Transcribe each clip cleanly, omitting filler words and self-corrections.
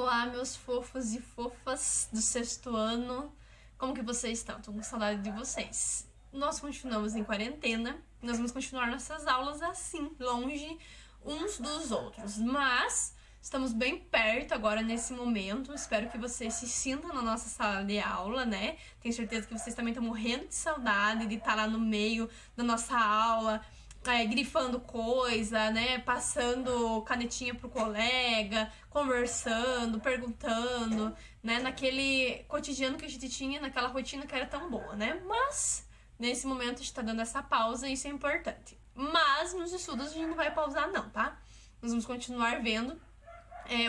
Olá, meus fofos e fofas do sexto ano. Como que vocês estão? Tô com saudade de vocês. Nós continuamos em quarentena. Nós vamos continuar nossas aulas assim, longe uns dos outros. Mas estamos bem perto agora nesse momento. Espero que vocês se sintam na nossa sala de aula, né? Tenho certeza que vocês também estão morrendo de saudade de estar lá no meio da nossa aula, grifando coisa, né, passando canetinha pro colega, conversando, perguntando, né, naquele cotidiano que a gente tinha, naquela rotina que era tão boa, né, mas nesse momento a gente tá dando essa pausa e isso é importante. Mas nos estudos a gente não vai pausar não, tá? Nós vamos continuar vendo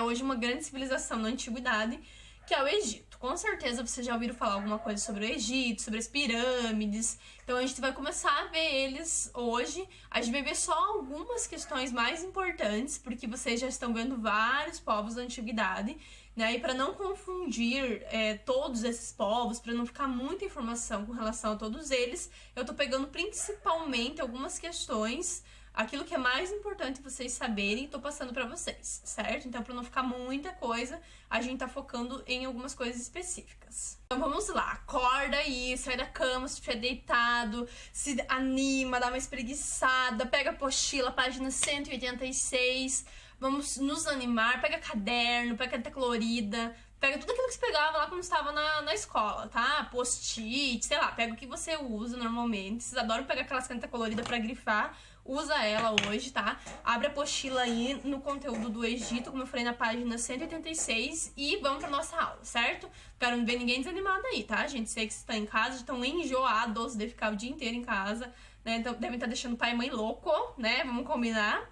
hoje uma grande civilização na antiguidade, que é o Egito. Com certeza vocês já ouviram falar alguma coisa sobre o Egito, sobre as pirâmides. Então a gente vai começar a ver eles hoje. A gente vai ver só algumas questões mais importantes, porque vocês já estão vendo vários povos da antiguidade, né? E para não confundir todos esses povos, para não ficar muita informação com relação a todos eles, eu tô pegando principalmente algumas questões, aquilo que é mais importante vocês saberem, e tô passando pra vocês, certo? Então, pra não ficar muita coisa, a gente tá focando em algumas coisas específicas. Então, vamos lá. Acorda aí, sai da cama, se estiver deitado, se anima, dá uma espreguiçada, pega a apostila, página 186, vamos nos animar, pega caderno, pega caneta colorida, pega tudo aquilo que você pegava lá quando estava na escola, tá? Post-it, sei lá, pega o que você usa normalmente. Vocês adoram pegar aquelas canetas coloridas pra grifar, usa ela hoje, tá? Abre a apostila aí no conteúdo do Egito, como eu falei, na página 186, e vamos pra nossa aula, certo? Quero não ver ninguém desanimado aí, tá, gente? Sei que vocês estão em casa, estão enjoados de ficar o dia inteiro em casa, né? Então devem estar deixando o pai e mãe louco, né? Vamos combinar.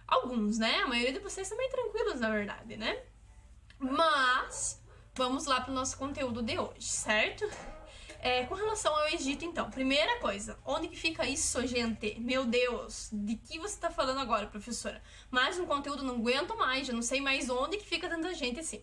Alguns, né? A maioria de vocês também tranquilos, na verdade, né? Mas vamos lá pro nosso conteúdo de hoje, certo? Com relação ao Egito, então, primeira coisa, onde que fica isso, gente? Meu Deus, de que você tá falando agora, professora? Mais um conteúdo, não aguento mais, já não sei mais onde que fica tanta gente assim.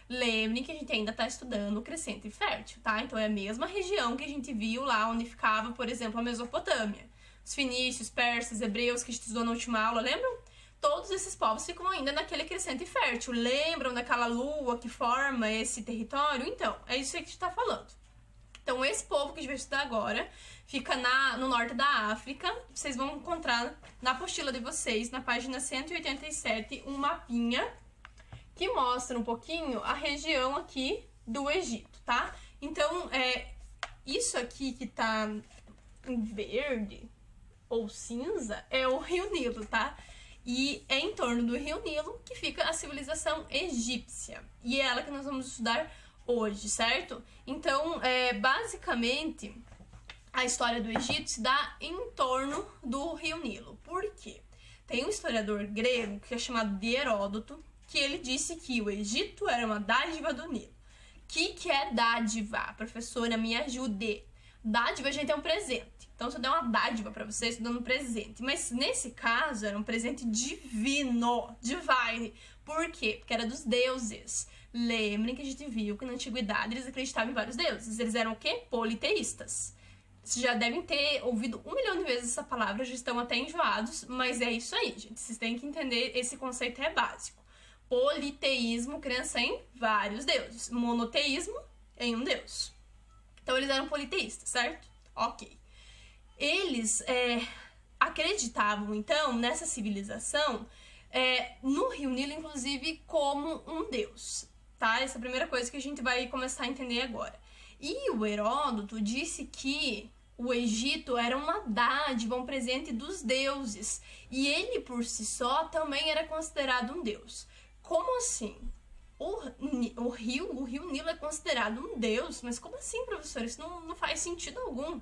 Lembrem que a gente ainda tá estudando o Crescente Fértil, tá? Então é a mesma região que a gente viu lá onde ficava, por exemplo, a Mesopotâmia. Os fenícios, persas, hebreus que a gente estudou na última aula, lembram? Todos esses povos ficam ainda naquele crescente fértil. Lembram daquela lua que forma esse território? Então, é isso aí que a gente tá falando. Então, esse povo que a gente vai estudar agora fica no norte da África. Vocês vão encontrar na apostila de vocês, na página 187, um mapinha que mostra um pouquinho a região aqui do Egito, tá? Então, isso aqui que tá em verde ou cinza é o Rio Nilo, tá? E é em torno do Rio Nilo que fica a civilização egípcia. E é ela que nós vamos estudar hoje, certo? Então, basicamente, a história do Egito se dá em torno do Rio Nilo. Por quê? Tem um historiador grego que é chamado de Heródoto, que ele disse que o Egito era uma dádiva do Nilo. O que é dádiva? Professora, me ajude. Dádiva, gente, é um presente. Então, se eu der uma dádiva pra você, eu estou dando um presente. Mas, nesse caso, era um presente divino, divine. Por quê? Porque era dos deuses. Lembrem que a gente viu que na antiguidade eles acreditavam em vários deuses. Eles eram o quê? Politeístas. Vocês já devem ter ouvido 1 milhão de vezes essa palavra, já estão até enjoados, mas é isso aí, gente. Vocês têm que entender, esse conceito é básico. Politeísmo, crença em vários deuses. Monoteísmo, em um deus. Então eles eram politeístas, certo? Ok. Eles acreditavam, então, nessa civilização, no Rio Nilo, inclusive, como um deus, tá? Essa é a primeira coisa que a gente vai começar a entender agora. E o Heródoto disse que o Egito era uma dádiva, um presente dos deuses, e ele, por si só, também era considerado um deus. Como assim? O Rio Nilo é considerado um deus? Mas como assim, professor? Isso não faz sentido algum.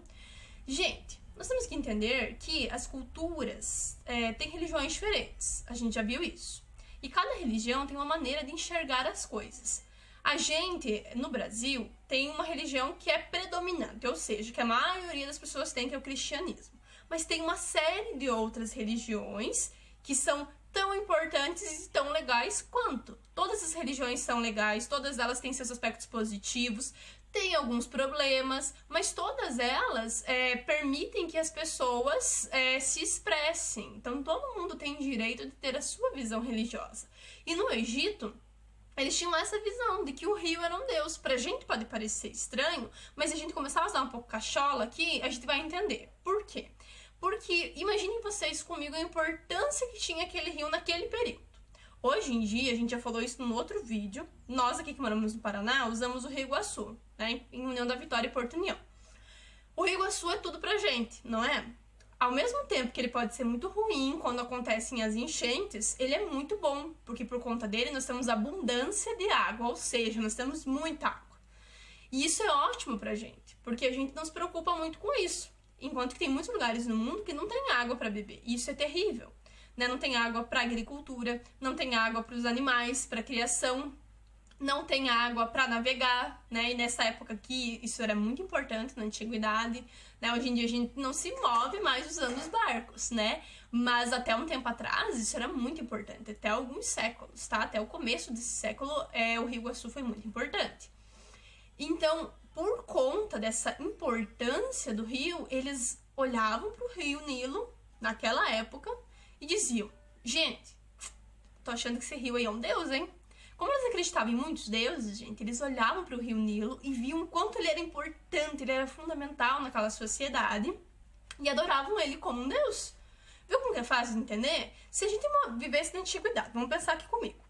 Gente, nós temos que entender que as culturas têm religiões diferentes. A gente já viu isso. E cada religião tem uma maneira de enxergar as coisas. A gente, no Brasil, tem uma religião que é predominante, ou seja, que a maioria das pessoas tem, que é o cristianismo. Mas tem uma série de outras religiões que são tão importantes e tão legais quanto. Todas as religiões são legais, todas elas têm seus aspectos positivos, tem alguns problemas, mas todas elas permitem que as pessoas se expressem. Então todo mundo tem direito de ter a sua visão religiosa. E no Egito, Eles tinham essa visão de que o rio era um deus. Pra gente pode parecer estranho, mas se a gente começar a usar um pouco cachola aqui, a gente vai entender. Por quê? Porque imaginem vocês comigo a importância que tinha aquele rio naquele período. Hoje em dia, a gente já falou isso num outro vídeo, nós aqui que moramos no Paraná usamos o Rio Iguaçu, né, em União da Vitória e Porto União. O Rio Iguaçu é tudo pra gente, não é? Ao mesmo tempo que ele pode ser muito ruim quando acontecem as enchentes, ele é muito bom, porque por conta dele nós temos abundância de água, ou seja, nós temos muita água. E isso é ótimo pra gente, porque a gente não se preocupa muito com isso, enquanto que tem muitos lugares no mundo que não tem água para beber. E isso é terrível, né? Não tem água para agricultura, não tem água para os animais, para criação, não tem água para navegar, né? E nessa época aqui isso era muito importante na antiguidade, né? Hoje em dia a gente não se move mais usando os barcos, né? Mas até um tempo atrás isso era muito importante, até alguns séculos, tá? Até o começo desse século, o Rio Iguaçu foi muito importante. Então, por conta dessa importância do rio, eles olhavam para o rio Nilo naquela época e diziam: gente, tô achando que esse rio aí é um deus, hein? Como eles acreditavam em muitos deuses, gente, eles olhavam para o rio Nilo e viam o quanto ele era importante, ele era fundamental naquela sociedade e adoravam ele como um deus. Viu como que é fácil de entender? Se a gente vivesse na antiguidade, vamos pensar aqui comigo,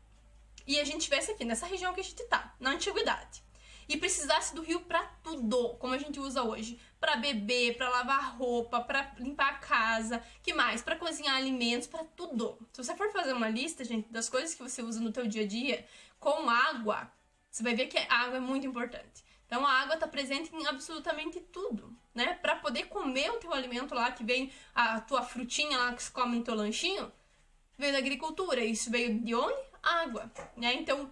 e a gente estivesse aqui nessa região que a gente tá, na antiguidade, e precisasse do rio pra tudo, como a gente usa hoje, pra beber, pra lavar roupa, pra limpar a casa, que mais? Pra cozinhar alimentos, pra tudo. Se você for fazer uma lista, gente, das coisas que você usa no teu dia a dia com água, você vai ver que a água é muito importante. Então a água tá presente em absolutamente tudo, né? Pra poder comer o teu alimento lá, que vem a tua frutinha lá que se come no teu lanchinho, veio da agricultura. Isso veio de onde? Água, né? Então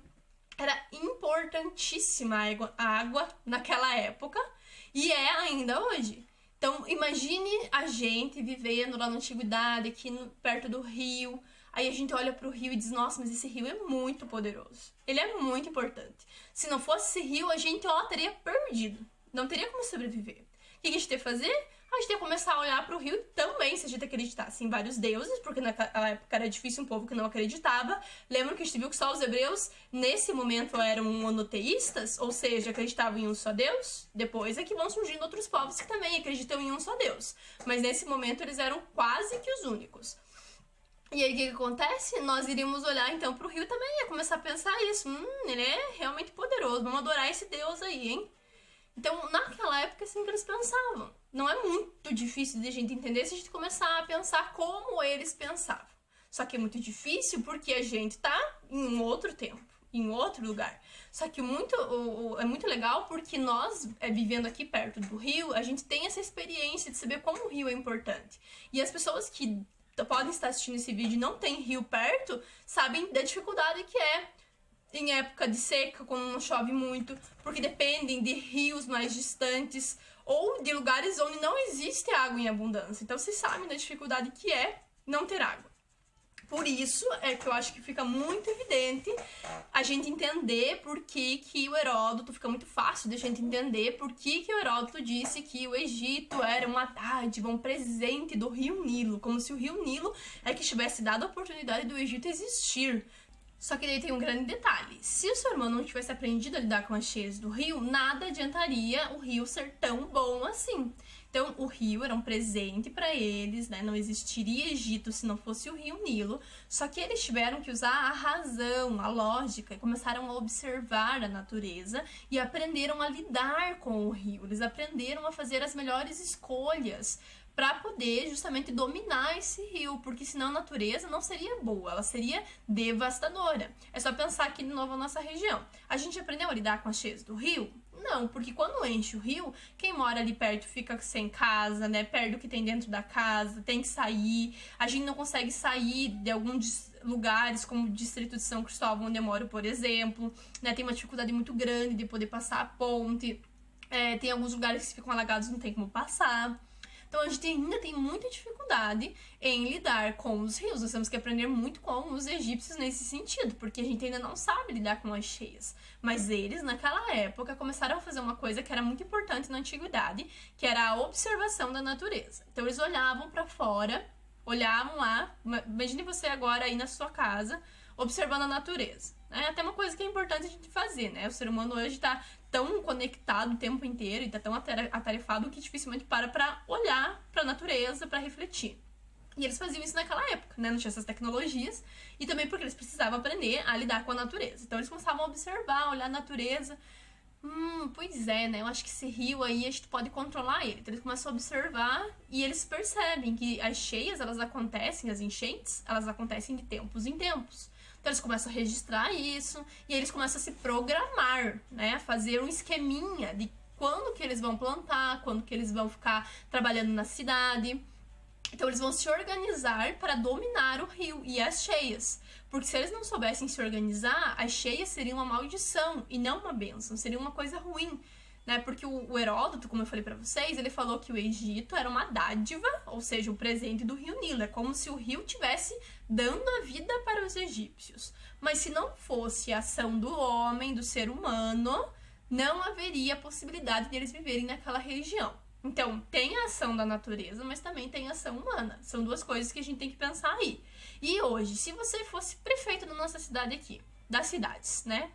era importantíssima a água naquela época e é ainda hoje. Então imagine a gente vivendo lá na antiguidade, aqui perto do rio. Aí a gente olha pro rio e diz: nossa, mas esse rio é muito poderoso. Ele é muito importante. Se não fosse esse rio, a gente teria perdido. Não teria como sobreviver. O que a gente tem que fazer? A gente tem que começar a olhar para o rio também, se a gente acreditasse em vários deuses, porque naquela época era difícil um povo que não acreditava. Lembra que a gente viu que só os hebreus, nesse momento, eram monoteístas, ou seja, acreditavam em um só Deus? Depois é que vão surgindo outros povos que também acreditam em um só Deus. Mas nesse momento eles eram quase que os únicos. E aí o que acontece? Nós iríamos olhar então para o rio também, ia começar a pensar isso. Ele é realmente poderoso, vamos adorar esse Deus aí, hein? Então, naquela época, assim que eles pensavam. Não é muito difícil de a gente entender se a gente começar a pensar como eles pensavam. Só que é muito difícil porque a gente tá em um outro tempo, em outro lugar. Só que é muito legal porque nós, vivendo aqui perto do rio, a gente tem essa experiência de saber como o rio é importante. E as pessoas que podem estar assistindo esse vídeo e não tem rio perto, sabem da dificuldade que é em época de seca, quando não chove muito, porque dependem de rios mais distantes ou de lugares onde não existe água em abundância. Então vocês sabem da dificuldade que é não ter água. Por isso é que eu acho que fica muito evidente a gente entender por que o Heródoto, fica muito fácil de a gente entender por que o Heródoto disse que o Egito era uma dádiva, um presente do rio Nilo, como se o rio Nilo é que tivesse dado a oportunidade do Egito existir. Só que daí tem um grande detalhe: se o seu irmão não tivesse aprendido a lidar com as cheias do rio, nada adiantaria o rio ser tão bom assim. Então o rio era um presente para eles, né? Não existiria Egito se não fosse o rio Nilo. Só que eles tiveram que usar a razão, a lógica, e começaram a observar a natureza e aprenderam a lidar com o rio. Eles aprenderam a fazer as melhores escolhas para poder justamente dominar esse rio, porque senão a natureza não seria boa, ela seria devastadora. É só pensar aqui de novo na nossa região. A gente aprendeu a lidar com as cheias do rio? Não, porque quando enche o rio, quem mora ali perto fica sem casa, né? Perde o que tem dentro da casa, tem que sair. A gente não consegue sair de alguns lugares, como o distrito de São Cristóvão, onde eu moro, por exemplo, né? Tem uma dificuldade muito grande de poder passar a ponte. Tem alguns lugares que ficam alagados, não tem como passar. Então a gente ainda tem muita dificuldade em lidar com os rios. Nós temos que aprender muito com os egípcios nesse sentido, porque a gente ainda não sabe lidar com as cheias. Mas eles, naquela época, começaram a fazer uma coisa que era muito importante na antiguidade, que era a observação da natureza. Então eles olhavam para fora, olhavam lá. Imagine você agora aí na sua casa, observando a natureza. É até uma coisa que é importante a gente fazer, né? O ser humano hoje tá tão conectado o tempo inteiro e tá tão atarefado que dificilmente para olhar pra natureza, pra refletir. E eles faziam isso naquela época, né? Não tinha essas tecnologias. E também porque eles precisavam aprender a lidar com a natureza. Então eles começavam a observar, olhar a natureza. Pois é, né? Eu acho que esse rio aí a gente pode controlar ele. Então eles começam a observar e eles percebem que as cheias, elas acontecem, as enchentes, elas acontecem de tempos em tempos. Então eles começam a registrar isso e aí eles começam a se programar, né? Fazer um esqueminha de quando que eles vão plantar, quando que eles vão ficar trabalhando na cidade. Então eles vão se organizar para dominar o rio e as cheias. Porque se eles não soubessem se organizar, as cheias seriam uma maldição e não uma bênção, seria uma coisa ruim. Né? Porque o Heródoto, como eu falei para vocês, ele falou que o Egito era uma dádiva, ou seja, o presente do rio Nilo. É como se o rio tivesse dando a vida para os egípcios. Mas se não fosse a ação do homem, do ser humano, não haveria possibilidade de eles viverem naquela região. Então, tem a ação da natureza, mas também tem a ação humana. São duas coisas que a gente tem que pensar aí. E hoje, se você fosse prefeito da nossa cidade aqui, das cidades, né?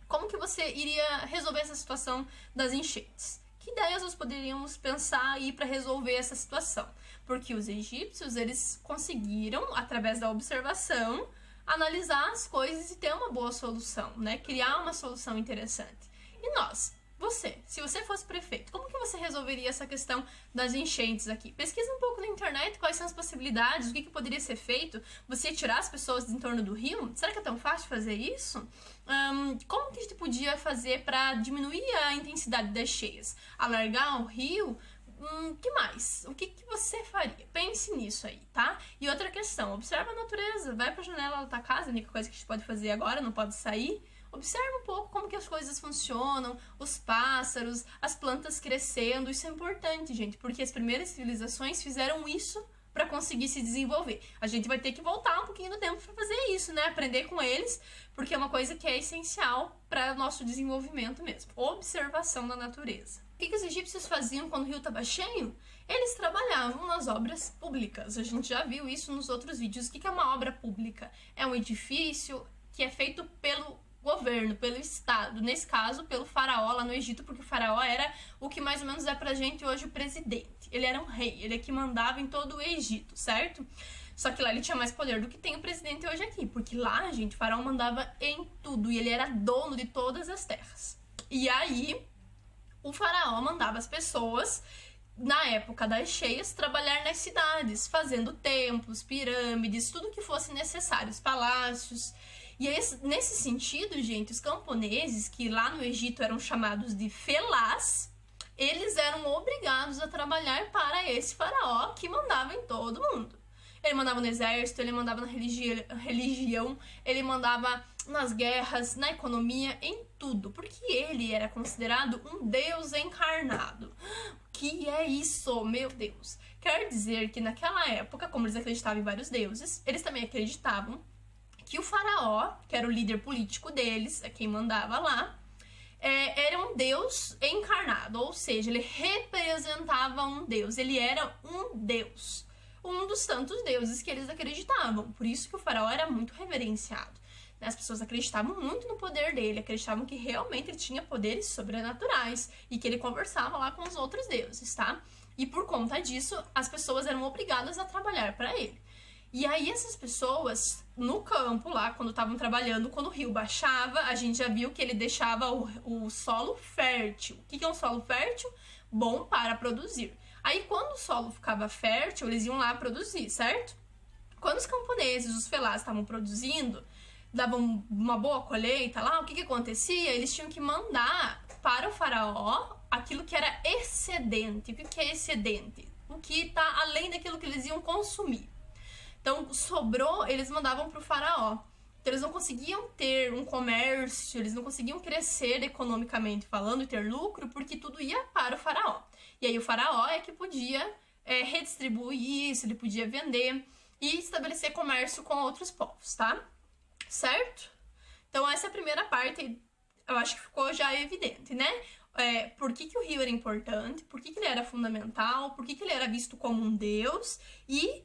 Como que você iria resolver essa situação das enchentes? Que ideias nós poderíamos pensar aí para resolver essa situação? Porque os egípcios, eles conseguiram, através da observação, analisar as coisas e ter uma boa solução, né? Criar uma solução interessante. E nós? Você, se você fosse prefeito, como que você resolveria essa questão das enchentes aqui? Pesquisa um pouco na internet quais são as possibilidades, o que poderia ser feito. Você tirar as pessoas em torno do rio? Será que é tão fácil fazer isso? Como que a gente podia fazer para diminuir a intensidade das cheias? Alargar o rio? Que mais? O que você faria? Pense nisso aí, tá? E outra questão, observa a natureza, vai pra janela da tua casa, a única coisa que a gente pode fazer agora, não pode sair. Observa um pouco como que as coisas funcionam, os pássaros, as plantas crescendo. Isso é importante, gente, porque as primeiras civilizações fizeram isso para conseguir se desenvolver. A gente vai ter que voltar um pouquinho no tempo para fazer isso, né? Aprender com eles, porque é uma coisa que é essencial para nosso desenvolvimento mesmo. Observação da natureza. O que os egípcios faziam quando o rio estava cheio? Eles trabalhavam nas obras públicas. A gente já viu isso nos outros vídeos. O que é uma obra pública? É um edifício que é feito pelo governo, pelo Estado, nesse caso pelo faraó lá no Egito, porque o faraó era o que mais ou menos é pra gente hoje o presidente. Ele era um rei, ele é que mandava em todo o Egito, certo? Só que lá ele tinha mais poder do que tem o presidente hoje aqui, porque lá, gente, o faraó mandava em tudo e ele era dono de todas as terras. E aí, o faraó mandava as pessoas, na época das cheias, trabalhar nas cidades, fazendo templos, pirâmides, tudo que fosse necessário, os palácios. E aí, nesse sentido, gente, os camponeses, que lá no Egito eram chamados de felás, eles eram obrigados a trabalhar para esse faraó que mandava em todo mundo. Ele mandava no exército, ele mandava na religião, ele mandava nas guerras, na economia, em tudo. Porque ele era considerado um deus encarnado. O que é isso? Meu Deus! Quer dizer que naquela época, como eles acreditavam em vários deuses, eles também acreditavam que o faraó, que era o líder político deles, é quem mandava lá, era um deus encarnado, ou seja, ele representava um deus, ele era um deus, um dos tantos deuses que eles acreditavam, por isso que o faraó era muito reverenciado. As pessoas acreditavam muito no poder dele, acreditavam que realmente ele tinha poderes sobrenaturais e que ele conversava lá com os outros deuses, tá? E por conta disso, as pessoas eram obrigadas a trabalhar para ele. E aí essas pessoas, no campo lá, quando estavam trabalhando, quando o rio baixava, a gente já viu que ele deixava o solo fértil. O que é um solo fértil? Bom para produzir. Aí quando o solo ficava fértil, eles iam lá produzir, certo? Quando os camponeses, os felás estavam produzindo, davam uma boa colheita lá, o que acontecia? Eles tinham que mandar para o faraó aquilo que era excedente. O que é excedente? O que está além daquilo que eles iam consumir. Então, sobrou, eles mandavam para o faraó. Então, eles não conseguiam ter um comércio, eles não conseguiam crescer economicamente falando e ter lucro, porque tudo ia para o faraó. E aí, o faraó é que podia redistribuir isso, ele podia vender e estabelecer comércio com outros povos, tá? Certo? Então, essa é a primeira parte, eu acho que ficou já evidente, né? Por que o rio era importante, por que ele era fundamental, por que ele era visto como um deus e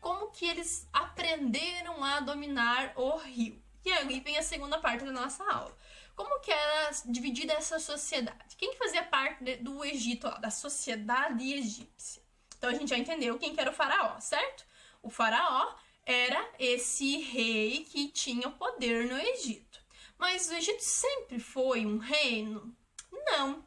como que eles aprendiam aprenderam a dominar o rio. E aí vem a segunda parte da nossa aula. Como que era dividida essa sociedade? Quem fazia parte do Egito, da sociedade egípcia? Então a gente já entendeu quem que era o faraó, certo? O faraó era esse rei que tinha o poder no Egito. Mas o Egito sempre foi um reino? Não.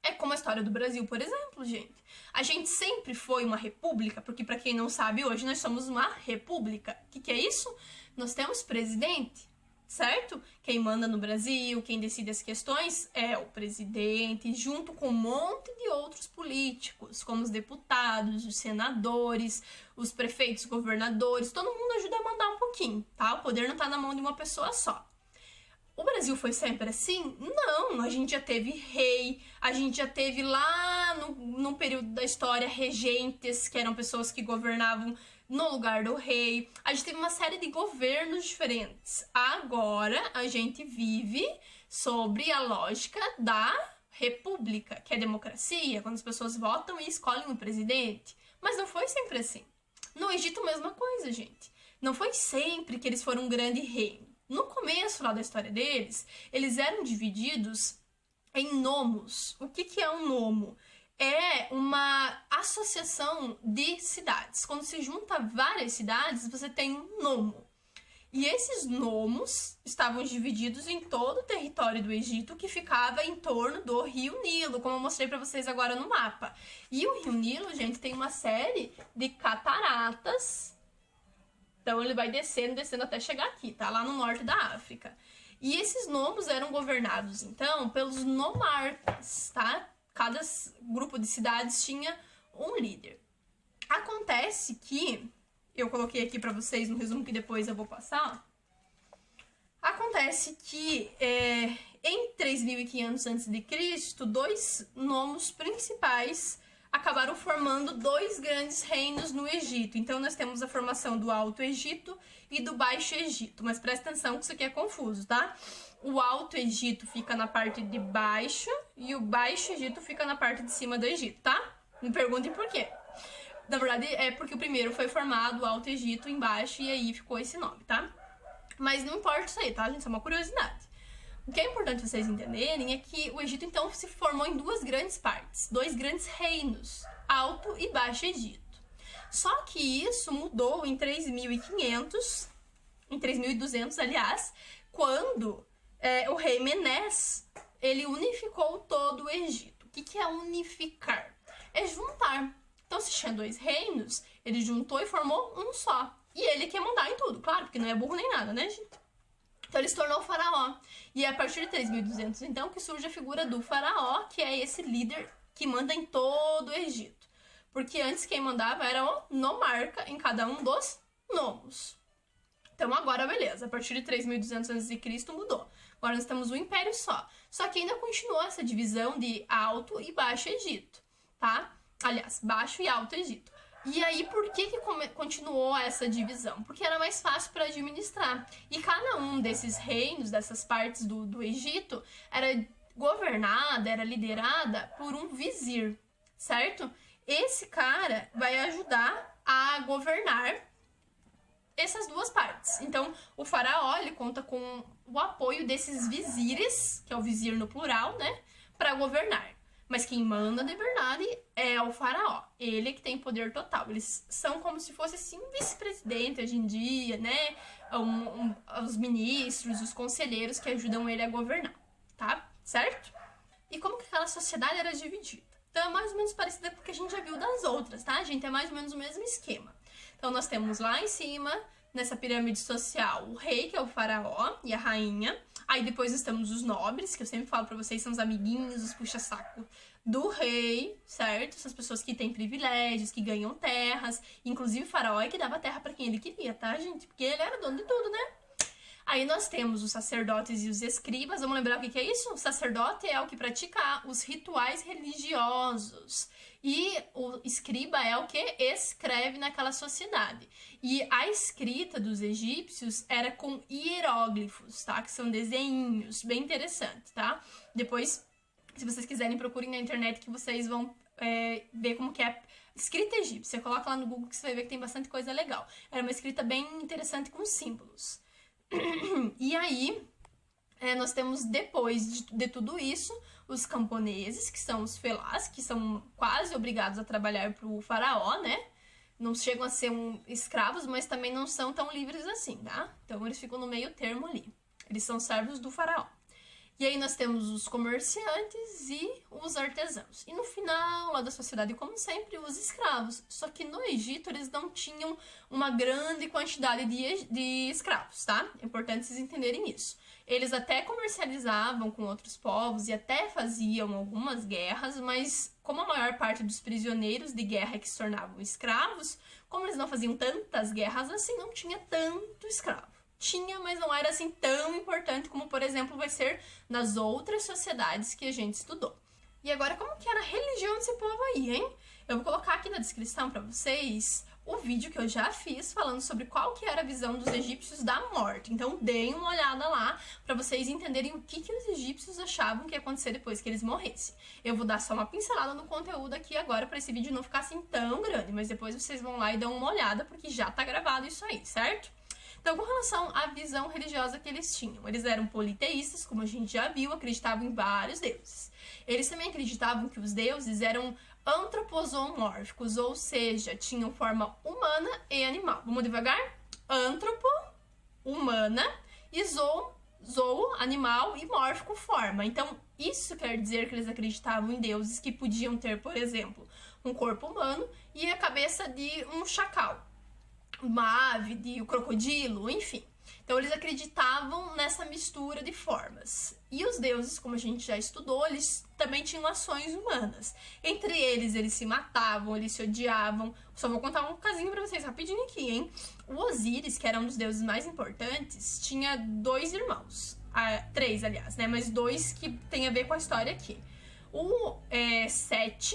É como a história do Brasil, por exemplo, gente. A gente sempre foi uma república, porque para quem não sabe, hoje nós somos uma república. O que é isso? Nós temos presidente, certo? Quem manda no Brasil, quem decide as questões é o presidente, junto com um monte de outros políticos, como os deputados, os senadores, os prefeitos, governadores. Todo mundo ajuda a mandar um pouquinho, tá? O poder não tá na mão de uma pessoa só. O Brasil foi sempre assim? Não, a gente já teve rei, a gente já teve lá num período da história regentes, que eram pessoas que governavam no lugar do rei. A gente teve uma série de governos diferentes. Agora a gente vive sobre a lógica da república, que é democracia, quando as pessoas votam e escolhem um presidente. Mas não foi sempre assim. No Egito, mesma coisa, gente. Não foi sempre que eles foram um grande reino. No começo lá da história deles, eles eram divididos em nomos. O que é um nomo? É uma associação de cidades. Quando se junta várias cidades, você tem um nomo. E esses nomos estavam divididos em todo o território do Egito, que ficava em torno do Rio Nilo, como eu mostrei para vocês agora no mapa. E o Rio Nilo, gente, tem uma série de cataratas. Então ele vai descendo, descendo até chegar aqui, tá? Lá no norte da África. E esses nomos eram governados, então, pelos nomarcas, tá? Cada grupo de cidades tinha um líder. Acontece que, eu coloquei aqui pra vocês no resumo que depois eu vou passar. Acontece que em 3.500 a.C., dois nomos principais acabaram formando dois grandes reinos no Egito. Então, nós temos a formação do Alto Egito e do Baixo Egito. Mas presta atenção que isso aqui é confuso, tá? O Alto Egito fica na parte de baixo e o Baixo Egito fica na parte de cima do Egito, tá? Me perguntem por quê. Na verdade, é porque o primeiro foi formado o Alto Egito embaixo e aí ficou esse nome, tá? Mas não importa isso aí, tá, gente? Isso é uma curiosidade. O que é importante vocês entenderem é que o Egito, então, se formou em duas grandes partes, dois grandes reinos, Alto e Baixo Egito. Só que isso mudou em 3.500, em 3.200, aliás, quando o rei Menés, ele unificou todo o Egito. O que é unificar? É juntar. Então, se tinha dois reinos, ele juntou e formou um só. E ele quer mandar em tudo, claro, porque não é burro nem nada, né, gente? Então ele se tornou o faraó. E é a partir de 3.200, então, que surge a figura do faraó, que é esse líder que manda em todo o Egito. Porque antes quem mandava era o nomarca em cada um dos nomos. Então agora, beleza, a partir de 3.200 a.C. mudou. Agora nós temos um império só. Só que ainda continuou essa divisão de Alto e Baixo Egito, tá? Aliás, Baixo e Alto Egito. E aí, por que continuou essa divisão? Porque era mais fácil para administrar. E cada um desses reinos, dessas partes do Egito, era governada, era liderada por um vizir, certo? Esse cara vai ajudar a governar essas duas partes. Então, o faraó, ele conta com o apoio desses vizires, que é o vizir no plural, né? Para governar. Mas quem manda de verdade é o faraó. Ele que tem poder total. Eles são como se fosse, assim, um vice-presidente hoje em dia, né? Os ministros, os conselheiros que ajudam ele a governar, tá? Certo? E como que aquela sociedade era dividida? Então, é mais ou menos parecida com o que a gente já viu das outras, tá, gente? É mais ou menos o mesmo esquema. Então, nós temos lá em cima, nessa pirâmide social, o rei, que é o faraó, e a rainha. Aí depois nós temos os nobres, que eu sempre falo pra vocês, são os amiguinhos, os puxa-saco do rei, certo? Essas pessoas que têm privilégios, que ganham terras. Inclusive o faraó é que dava terra pra quem ele queria, tá, gente? Porque ele era dono de tudo, né? Aí nós temos os sacerdotes e os escribas. Vamos lembrar o que é isso? O sacerdote é o que pratica os rituais religiosos. E o escriba é o que escreve naquela sociedade. E a escrita dos egípcios era com hieróglifos, tá? Que são desenhinhos, bem interessante, tá? Depois, se vocês quiserem, procurem na internet que vocês vão ver como que é a escrita egípcia. Você coloca lá no Google que você vai ver que tem bastante coisa legal. Era uma escrita bem interessante com símbolos. E aí, nós temos, depois de tudo isso, os camponeses, que são os felás, que são quase obrigados a trabalhar para o faraó, né? Não chegam a ser escravos, mas também não são tão livres assim, tá? Então eles ficam no meio termo ali. Eles são servos do faraó. E aí nós temos os comerciantes e os artesãos. E no final lá da sociedade, como sempre, os escravos. Só que no Egito eles não tinham uma grande quantidade de escravos, tá? É importante vocês entenderem isso. Eles até comercializavam com outros povos e até faziam algumas guerras, mas como a maior parte dos prisioneiros de guerra que se tornavam escravos, como eles não faziam tantas guerras assim, não tinha tanto escravo. Tinha, mas não era assim tão importante como, por exemplo, vai ser nas outras sociedades que a gente estudou. E agora, como que era a religião desse povo aí, hein? Eu vou colocar aqui na descrição para vocês o vídeo que eu já fiz falando sobre qual que era a visão dos egípcios da morte. Então, deem uma olhada lá para vocês entenderem o que os egípcios achavam que ia acontecer depois que eles morressem. Eu vou dar só uma pincelada no conteúdo aqui agora para esse vídeo não ficar assim tão grande, mas depois vocês vão lá e dão uma olhada porque já tá gravado isso aí, certo? Então, com relação à visão religiosa que eles tinham, eles eram politeístas, como a gente já viu, acreditavam em vários deuses. Eles também acreditavam que os deuses eram antroposomórficos, ou seja, tinham forma humana e animal. Vamos devagar? Antropo, humana, e zoo, animal, e mórfico, forma. Então, isso quer dizer que eles acreditavam em deuses que podiam ter, por exemplo, um corpo humano e a cabeça de um chacal, uma ave, de um crocodilo, enfim. Então eles acreditavam nessa mistura de formas. E os deuses, como a gente já estudou, eles também tinham ações humanas. Entre eles se matavam, eles se odiavam. Só vou contar um casinho pra vocês rapidinho aqui, hein? O Osíris, que era um dos deuses mais importantes, tinha 2 irmãos. 3, aliás, né? Mas 2 que tem a ver com a história aqui. O Sete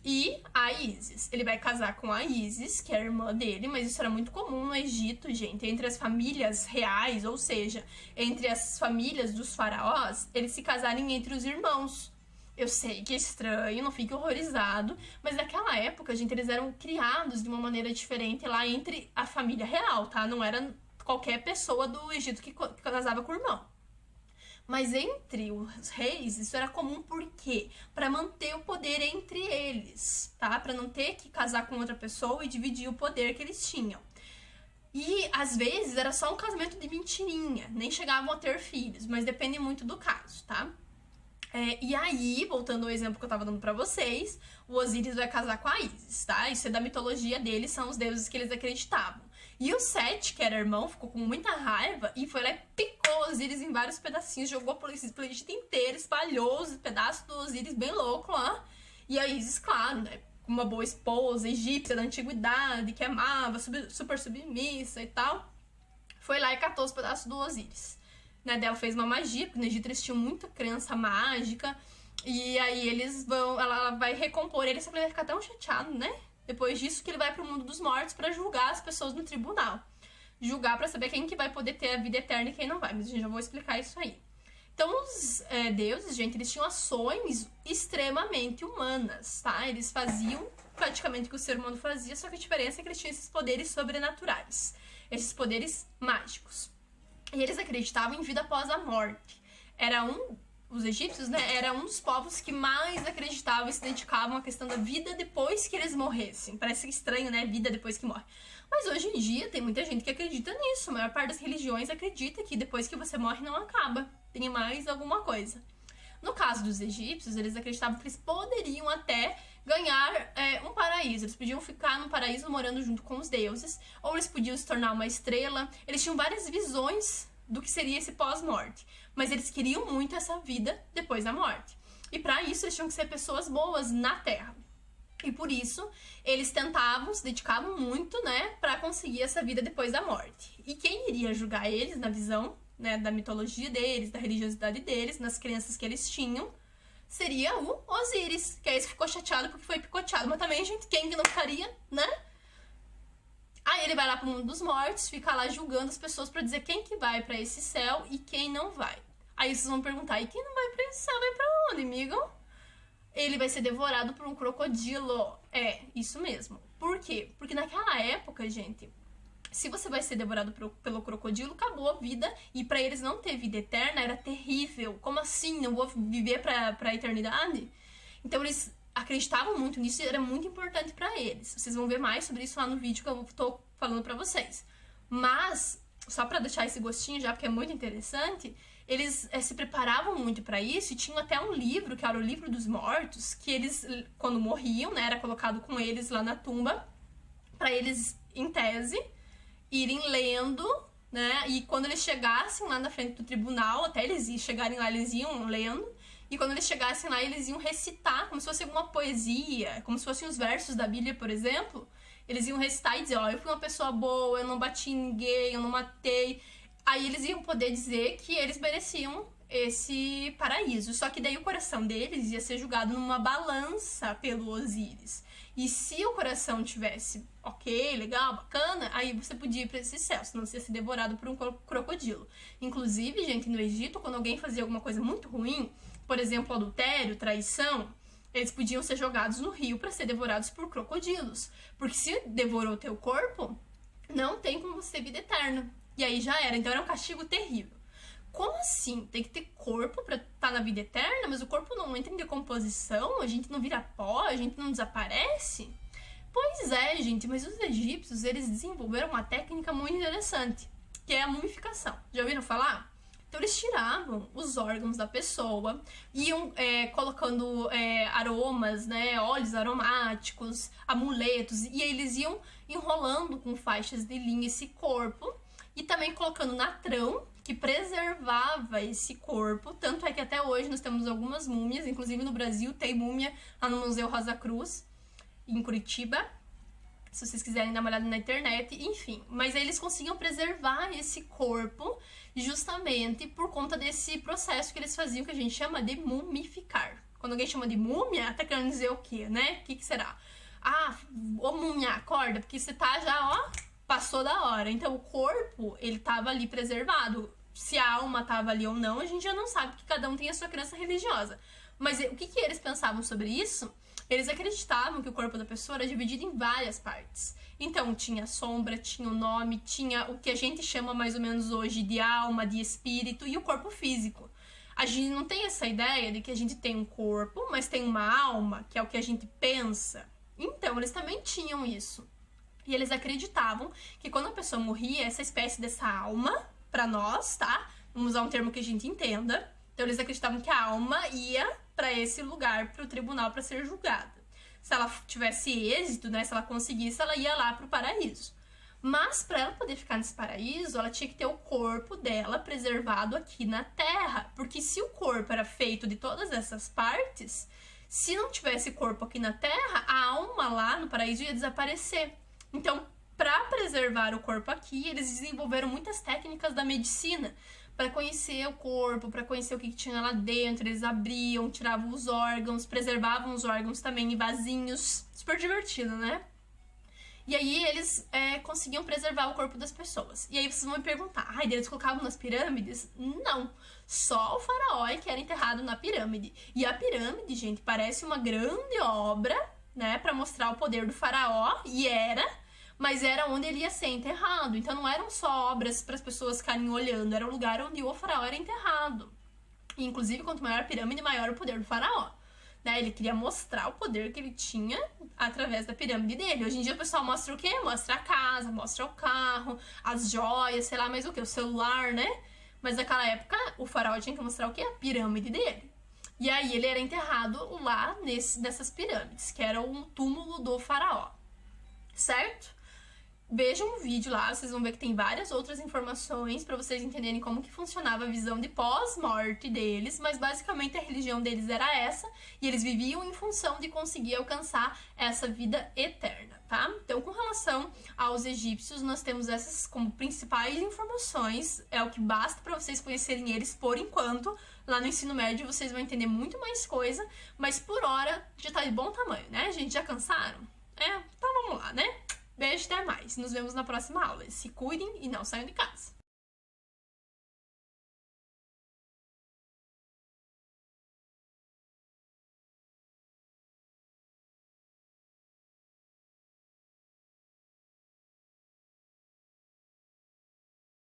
e a Ísis. Ele vai casar com a Ísis, que é a irmã dele, mas isso era muito comum no Egito, gente. Entre as famílias reais, ou seja, entre as famílias dos faraós, eles se casarem entre os irmãos. Eu sei que é estranho, não fique horrorizado, mas naquela época, gente, eles eram criados de uma maneira diferente lá entre a família real, tá? Não era qualquer pessoa do Egito que casava com o irmão. Mas entre os reis, isso era comum por quê? Para manter o poder entre eles, tá? Para não ter que casar com outra pessoa e dividir o poder que eles tinham. E, às vezes, era só um casamento de mentirinha, nem chegavam a ter filhos, mas depende muito do caso, tá? E aí, voltando ao exemplo que eu tava dando pra vocês, o Osíris vai casar com a Ísis, tá? Isso é da mitologia deles, são os deuses que eles acreditavam. E o Sete, que era irmão, ficou com muita raiva e foi lá e picou o Osíris em vários pedacinhos, jogou pelo Egito inteiro, espalhou os pedaços do Osíris bem louco lá. E a Ísis, claro, né? Uma boa esposa egípcia da antiguidade, que amava, super submissa e tal, foi lá e catou os pedaços do Osíris. Né, dela fez uma magia, porque no Egito eles tinham muita crença mágica, e aí ela vai recompor ele, só que ele vai ficar tão chateado, né? Depois disso que ele vai pro mundo dos mortos pra julgar as pessoas no tribunal. Julgar pra saber quem que vai poder ter a vida eterna e quem não vai, mas eu já vou explicar isso aí. Então os deuses, gente, eles tinham ações extremamente humanas, tá? Eles faziam praticamente o que o ser humano fazia, só que a diferença é que eles tinham esses poderes sobrenaturais, esses poderes mágicos. E eles acreditavam em vida após a morte. Os egípcios, né, era um dos povos que mais acreditavam e se dedicavam à questão da vida depois que eles morressem. Parece estranho, né, vida depois que morre. Mas hoje em dia tem muita gente que acredita nisso. A maior parte das religiões acredita que depois que você morre não acaba. Tem mais alguma coisa. No caso dos egípcios, eles acreditavam que eles poderiam até ganhar um paraíso. Eles podiam ficar no paraíso morando junto com os deuses, ou eles podiam se tornar uma estrela. Eles tinham várias visões do que seria esse pós-morte, mas eles queriam muito essa vida depois da morte. E para isso eles tinham que ser pessoas boas na Terra. E por isso eles tentavam, se dedicavam muito, né, para conseguir essa vida depois da morte. E quem iria julgar eles na visão, né, da mitologia deles, da religiosidade deles, nas crenças que eles tinham, seria o Osíris, que é esse que ficou chateado porque foi picoteado. Mas também, gente, quem que não ficaria, né? Aí ele vai lá pro mundo dos mortos, fica lá julgando as pessoas pra dizer quem que vai pra esse céu e quem não vai. Aí vocês vão perguntar, e quem não vai pra esse céu vai pra onde, amigo? ele vai ser devorado por um crocodilo. É, isso mesmo. Por quê? Porque naquela época, gente, se você vai ser devorado pelo crocodilo, acabou a vida. E pra eles não ter vida eterna era terrível. Como assim? Não vou viver pra eternidade? Então eles acreditavam muito nisso e era muito importante pra eles. Vocês vão ver mais sobre isso lá no vídeo que eu tô falando pra vocês. Mas, só pra deixar esse gostinho já, porque é muito interessante, eles se preparavam muito pra isso e tinham até um livro, que era o Livro dos Mortos, que eles, quando morriam, né, era colocado com eles lá na tumba, pra eles, em tese, irem lendo, né, e quando eles chegassem lá na frente do tribunal, até eles chegarem lá, eles iam lendo, e quando eles chegassem lá, eles iam recitar, como se fosse alguma poesia, como se fossem os versos da Bíblia, por exemplo. Eles iam recitar e dizer, ó, eu fui uma pessoa boa, eu não bati em ninguém, eu não matei. Aí eles iam poder dizer que eles mereciam esse paraíso. Só que daí o coração deles ia ser julgado numa balança pelo Osíris. E se o coração tivesse ok, legal, bacana, aí você podia ir pra esse céu, senão você ia ser devorado por um crocodilo. Inclusive, gente, no Egito, quando alguém fazia alguma coisa muito ruim, por exemplo, adultério, traição, eles podiam ser jogados no rio para ser devorados por crocodilos. Porque se devorou o teu corpo, não tem como você ter vida eterna. E aí já era. Então era um castigo terrível. Como assim? Tem que ter corpo pra estar na vida eterna, mas o corpo não entra em decomposição? A gente não vira pó? A gente não desaparece? Pois é, gente, mas os egípcios, eles desenvolveram uma técnica muito interessante, que é a mumificação. Já ouviram falar? Então eles tiravam os órgãos da pessoa, iam colocando aromas, né, óleos aromáticos, amuletos, e aí eles iam enrolando com faixas de linha esse corpo, e também colocando natrão, que preservava esse corpo. Tanto é que até hoje nós temos algumas múmias, inclusive no Brasil tem múmia lá no Museu Rosa Cruz, em Curitiba, se vocês quiserem dar uma olhada na internet, enfim. Mas aí eles conseguiam preservar esse corpo justamente por conta desse processo que eles faziam, que a gente chama de mumificar. Quando alguém chama de múmia, tá querendo dizer o quê, né? O que será? Ah, ô múmia, acorda, porque você tá já, ó, passou da hora. Então o corpo, ele tava ali preservado. Se a alma tava ali ou não, a gente já não sabe, porque cada um tem a sua crença religiosa. Mas o que eles pensavam sobre isso? Eles acreditavam que o corpo da pessoa era dividido em várias partes. Então, tinha sombra, tinha o nome, tinha o que a gente chama mais ou menos hoje de alma, de espírito e o corpo físico. A gente não tem essa ideia de que a gente tem um corpo, mas tem uma alma, que é o que a gente pensa. Então, eles também tinham isso. E eles acreditavam que quando a pessoa morria, essa espécie dessa alma, pra nós, tá? Vamos usar um termo que a gente entenda. Então, eles acreditavam que a alma ia para esse lugar, para o tribunal, para ser julgada. Se ela tivesse êxito, né, se ela conseguisse, ela ia lá para o paraíso. Mas para ela poder ficar nesse paraíso, ela tinha que ter o corpo dela preservado aqui na Terra, porque se o corpo era feito de todas essas partes, se não tivesse corpo aqui na Terra, a alma lá no paraíso ia desaparecer. Então, para preservar o corpo aqui, eles desenvolveram muitas técnicas da medicina para conhecer o corpo, para conhecer o que tinha lá dentro. Eles abriam, tiravam os órgãos, preservavam os órgãos também em vasinhos. Super divertido, né? E aí eles conseguiam preservar o corpo das pessoas. E aí vocês vão me perguntar, ai, eles colocavam nas pirâmides? Não, só o faraó que era enterrado na pirâmide. E a pirâmide, gente, parece uma grande obra, né, para mostrar o poder do faraó, e mas era onde ele ia ser enterrado. Então não eram só obras para as pessoas ficarem olhando, era o lugar onde o faraó era enterrado. E, inclusive, quanto maior a pirâmide, maior o poder do faraó. Né? Ele queria mostrar o poder que ele tinha através da pirâmide dele. Hoje em dia o pessoal mostra o quê? Mostra a casa, mostra o carro, as joias, sei lá mais o quê, o celular, né? Mas naquela época o faraó tinha que mostrar o quê? A pirâmide dele. E aí ele era enterrado lá nessas pirâmides, que era um túmulo do faraó. Certo? Vejam um vídeo lá, vocês vão ver que tem várias outras informações para vocês entenderem como que funcionava a visão de pós-morte deles, mas basicamente a religião deles era essa, e eles viviam em função de conseguir alcançar essa vida eterna, tá? Então, com relação aos egípcios, nós temos essas como principais informações, é o que basta para vocês conhecerem eles por enquanto. Lá no ensino médio vocês vão entender muito mais coisa, mas por hora já tá de bom tamanho, né, gente? Já cansaram? Então vamos lá, né? Beijo, até mais. Nos vemos na próxima aula. Se cuidem e não saiam de casa.